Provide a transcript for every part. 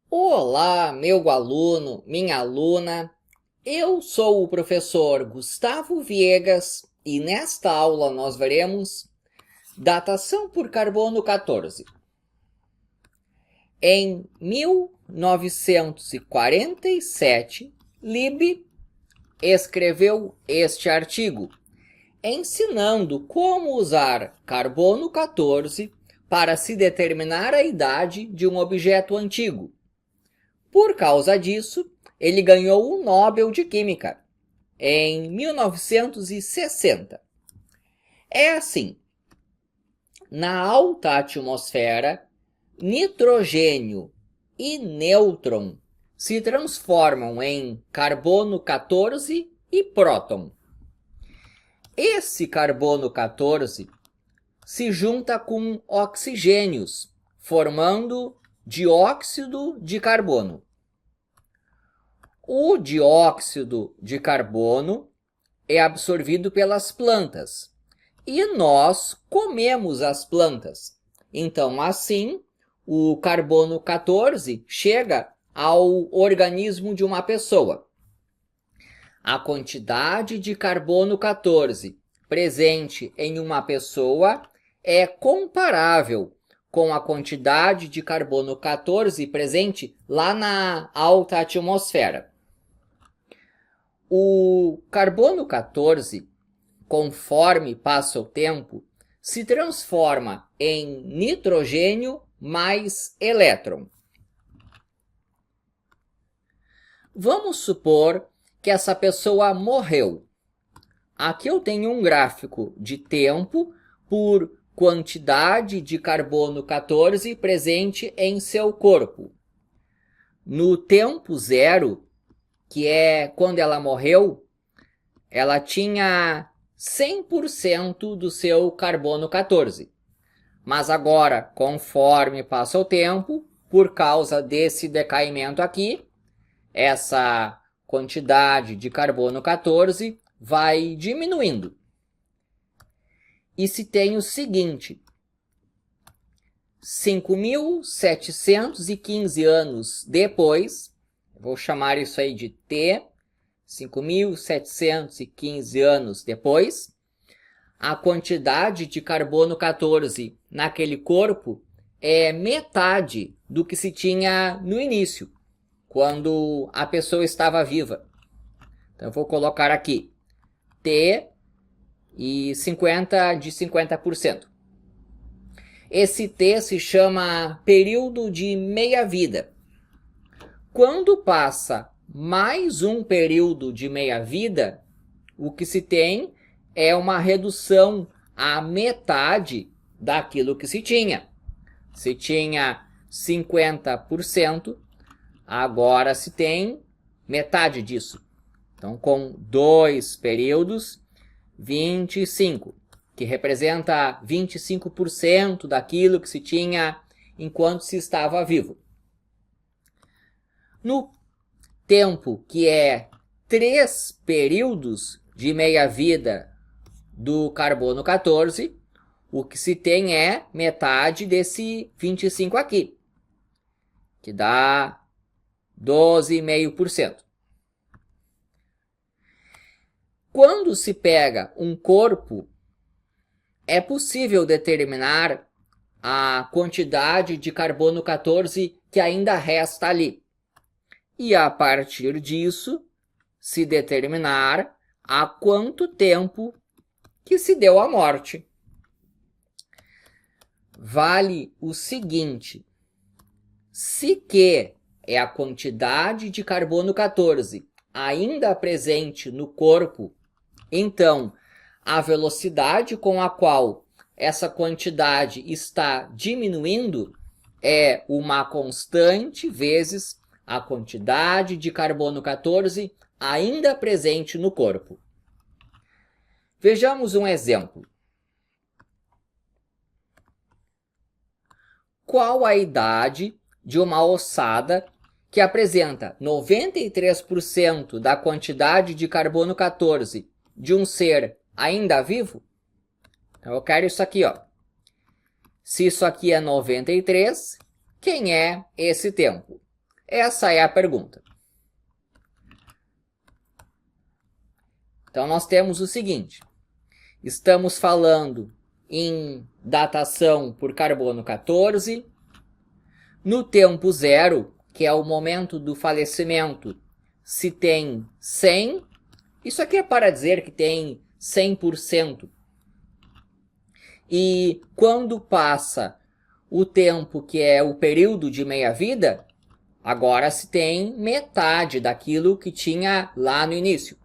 Olá, meu aluno, minha aluna. Eu sou o professor Gustavo Viegas e nesta aula nós veremos datação por carbono 14. Em 1947, Lieb escreveu este artigo, ensinando como usar carbono 14 para se determinar a idade de um objeto antigo. Por causa disso, ele ganhou o Nobel de Química em 1960. É assim: na alta atmosfera, nitrogênio e nêutron se transformam em carbono 14 e próton. Esse carbono 14 se junta com oxigênios, formando dióxido de carbono. O dióxido de carbono é absorvido pelas plantas e nós comemos as plantas. Então, assim, o carbono 14 chega ao organismo de uma pessoa. A quantidade de carbono 14 presente em uma pessoa é comparável com a quantidade de carbono 14 presente lá na alta atmosfera. O carbono 14, conforme passa o tempo, se transforma em nitrogênio mais elétron. Vamos supor que essa pessoa morreu. Aqui eu tenho um gráfico de tempo por quantidade de carbono 14 presente em seu corpo. No tempo zero, que é quando ela morreu, ela tinha 100% do seu carbono 14. Mas agora, conforme passa o tempo, por causa desse decaimento aqui, essa quantidade de carbono 14 vai diminuindo. E se tem o seguinte: 5.715 anos depois, vou chamar isso aí de T, 5.715 anos depois, a quantidade de carbono 14 naquele corpo é metade do que se tinha no início, quando a pessoa estava viva. Então, eu vou colocar aqui T e 50 de 50%. Esse T se chama período de meia-vida. Quando passa mais um período de meia-vida, o que se tem é uma redução à metade daquilo que se tinha. Se tinha 50%, agora se tem metade disso. Então, com 2 períodos, 25, que representa 25% daquilo que se tinha enquanto se estava vivo. No tempo que é 3 períodos de meia-vida do carbono 14, o que se tem é metade desse 25 aqui, que dá 12,5%. Quando se pega um corpo, é possível determinar a quantidade de carbono 14 que ainda resta ali. E a partir disso, se determinar há quanto tempo que se deu a morte. Vale o seguinte: se Q é a quantidade de carbono 14 ainda presente no corpo, então a velocidade com a qual essa quantidade está diminuindo é uma constante vezes a quantidade de carbono 14 ainda presente no corpo. Vejamos um exemplo. Qual a idade de uma ossada que apresenta 93% da quantidade de carbono 14 de um ser ainda vivo? Então, eu quero isso aqui, ó. Se isso aqui é 93, quem é esse tempo? Essa é a pergunta. Então, nós temos o seguinte. Estamos falando em datação por carbono 14. No tempo zero, que é o momento do falecimento, se tem 100. Isso aqui é para dizer que tem 100%. E quando passa o tempo que é o período de meia-vida, agora se tem metade daquilo que tinha lá no início.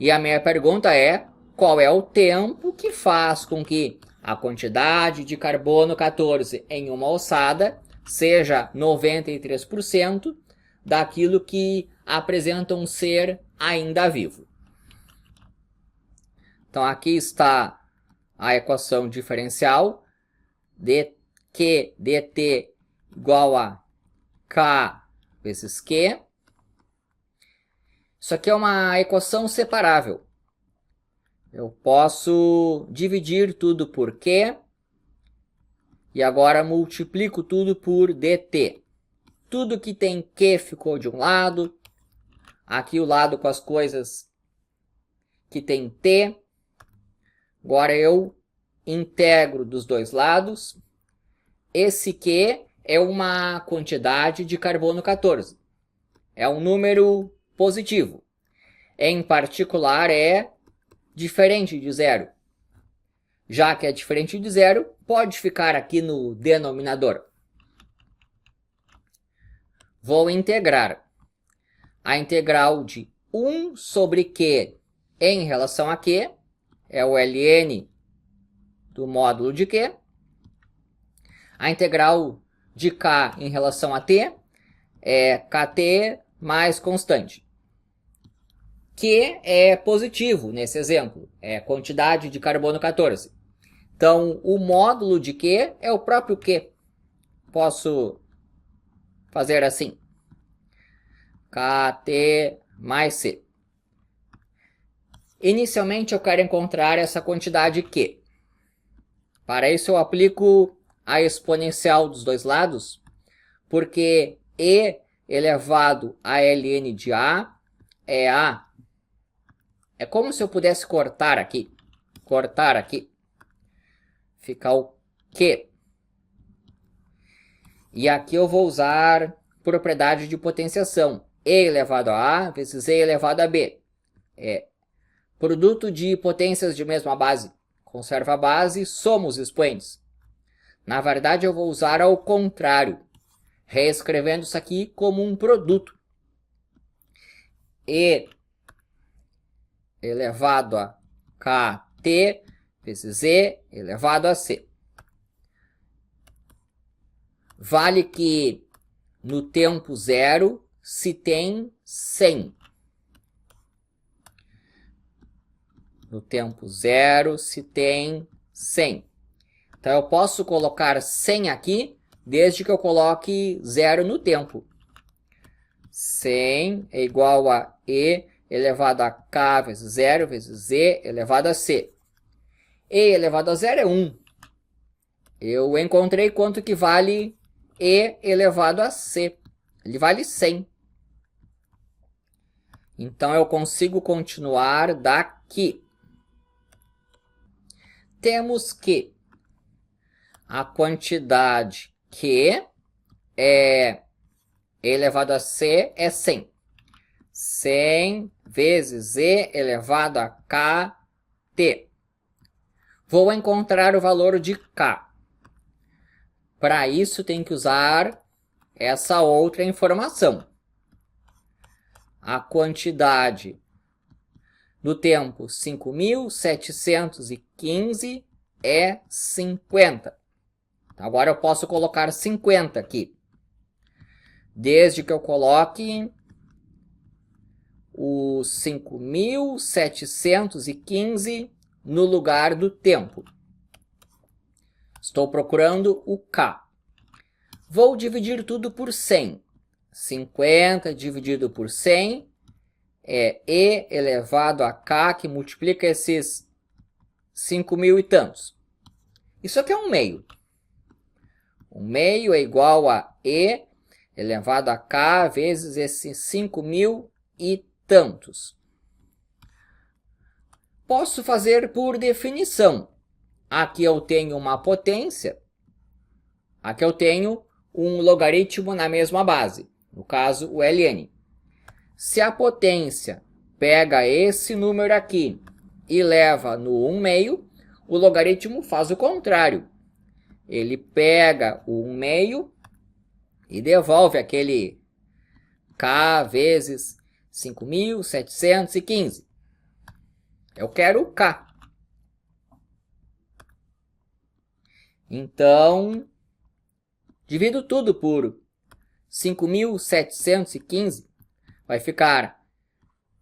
E a minha pergunta é, qual é o tempo que faz com que a quantidade de carbono 14 em uma ossada seja 93% daquilo que apresenta um ser ainda vivo. Então aqui está a equação diferencial de Q dt igual a K vezes Q. Isso aqui é uma equação separável. Eu posso dividir tudo por Q e agora multiplico tudo por dt. Tudo que tem Q ficou de um lado, aqui o lado com as coisas que tem T. Agora eu integro dos dois lados. Esse Q é uma quantidade de carbono 14. É um número positivo. Em particular, é diferente de zero. Já que é diferente de zero, pode ficar aqui no denominador. Vou integrar. A integral de 1 sobre Q em relação a Q é o ln do módulo de Q. A integral de K em relação a T é Kt mais constante. Q é positivo nesse exemplo, é quantidade de carbono 14. Então, o módulo de Q é o próprio Q. Posso fazer assim. Kt mais C. Inicialmente, eu quero encontrar essa quantidade Q. Para isso, eu aplico a exponencial dos dois lados, porque E elevado a ln de A é A. É como se eu pudesse cortar aqui. Cortar aqui. Fica o Q. E aqui eu vou usar propriedade de potenciação. E elevado a A vezes E elevado a B. É produto de potências de mesma base. Conserva a base, soma os expoentes. Na verdade, eu vou usar ao contrário. Reescrevendo isso aqui como um produto. E elevado a Kt vezes E elevado a C. Vale que no tempo zero se tem 100. No tempo zero se tem 100. Então eu posso colocar 100 aqui, desde que eu coloque zero no tempo. 100 é igual a E elevado a K vezes 0 vezes E elevado a C. E elevado a 0 é 1. Eu encontrei quanto que vale E elevado a C. Ele vale 100. Então, eu consigo continuar daqui. Temos que a quantidade Q é E elevado a C é 100. 100 vezes E elevado a Kt. Vou encontrar o valor de K. Para isso, tem que usar essa outra informação. A quantidade no tempo 5.715 é 50. Agora eu posso colocar 50 aqui. Desde que eu coloque o 5.715 no lugar do tempo. Estou procurando o K. Vou dividir tudo por 100. 50 dividido por 100 é E elevado a K, que multiplica esses 5.000 e tantos. Isso aqui é um meio. Um meio é igual a E elevado a K vezes esses 5.000 e tantos. Posso fazer por definição. Aqui eu tenho uma potência, aqui eu tenho um logaritmo na mesma base, no caso o ln. Se a potência pega esse número aqui e leva no 1/2, o logaritmo faz o contrário. Ele pega o 1/2 e devolve aquele K vezes 5.715. Eu quero o K. Então, divido tudo por 5.715. Vai ficar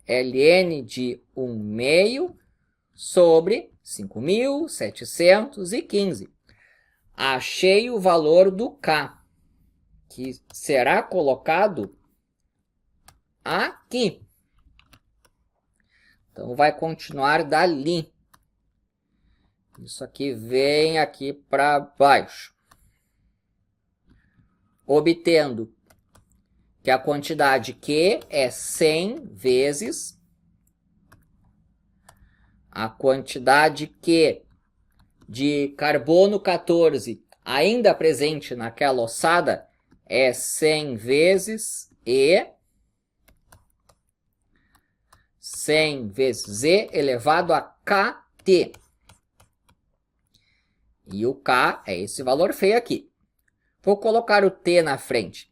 ln de 1/2 sobre 5.715. Achei o valor do K, que será colocado aqui. Então, vai continuar dali. Isso aqui vem aqui para baixo. Obtendo que a quantidade Q é 100 vezes a quantidade Q de carbono 14 ainda presente naquela ossada é 100 vezes E 100 vezes E elevado a KT. E o K é esse valor feio aqui. Vou colocar o T na frente.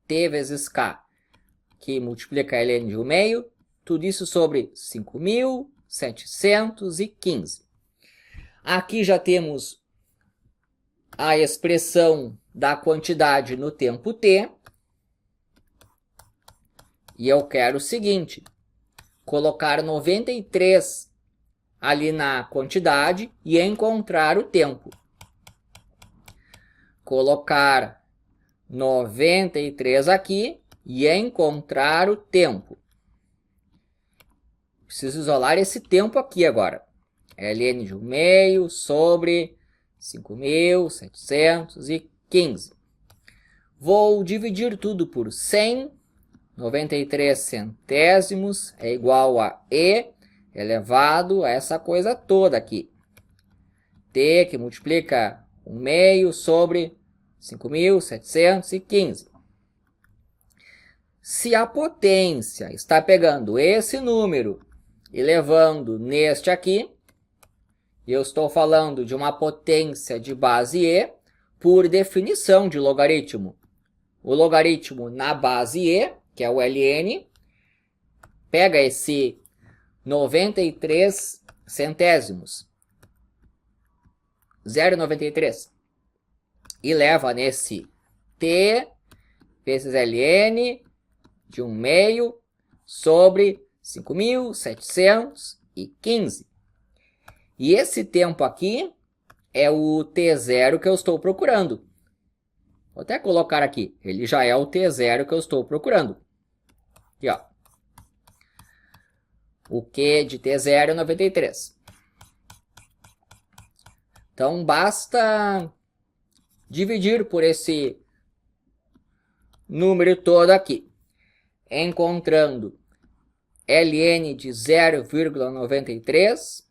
T vezes K, que multiplica ln de 1/2, tudo isso sobre 5.715. Aqui já temos a expressão da quantidade no tempo t. E eu quero o seguinte, colocar 93 ali na quantidade e encontrar o tempo. Colocar 93 aqui e encontrar o tempo. Preciso isolar esse tempo aqui agora. ln de 1/2 sobre 5.715. Vou dividir tudo por 100. 93 centésimos é igual a E elevado a essa coisa toda aqui. T que multiplica 1/2 sobre 5.715. Se a potência está pegando esse número e levando neste aqui, eu estou falando de uma potência de base E, por definição de logaritmo. O logaritmo na base E, que é o ln, pega esse 93 centésimos, 0,93, e leva nesse T vezes ln de 1/2 sobre 5.715. E esse tempo aqui é o T0 que eu estou procurando. Vou até colocar aqui, ele já é o T0 que eu estou procurando. Aqui, ó. O Q de T0 é 93. Então, basta dividir por esse número todo aqui, encontrando ln de 0,93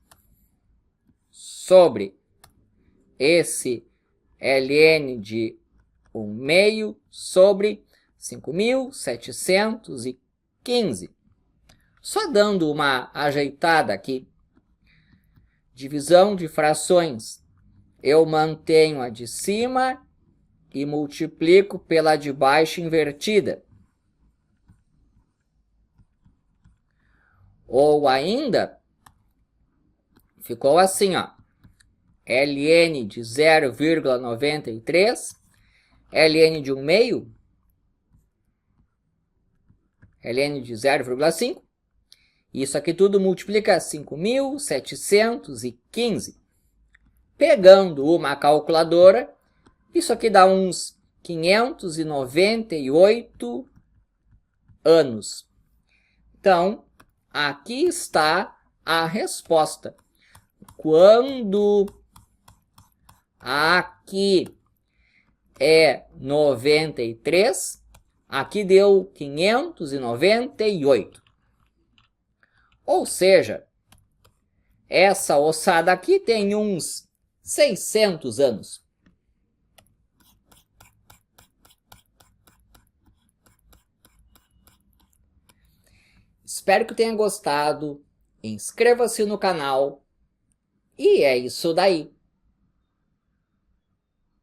sobre esse ln de 1/2 sobre 5.715. Só dando uma ajeitada aqui. Divisão de frações. Eu mantenho a de cima e multiplico pela de baixo invertida. Ou ainda, ficou assim, ó. ln de 0,93, ln de 1/2, ln de 0,5. Isso aqui tudo multiplica 5.715. Pegando uma calculadora, isso aqui dá uns 598 anos. Então, aqui está a resposta. Quando aqui é 93, Aqui deu 598. Ou seja, essa ossada aqui tem uns 600 anos. Espero que tenha gostado. Inscreva-se no canal. E é isso daí.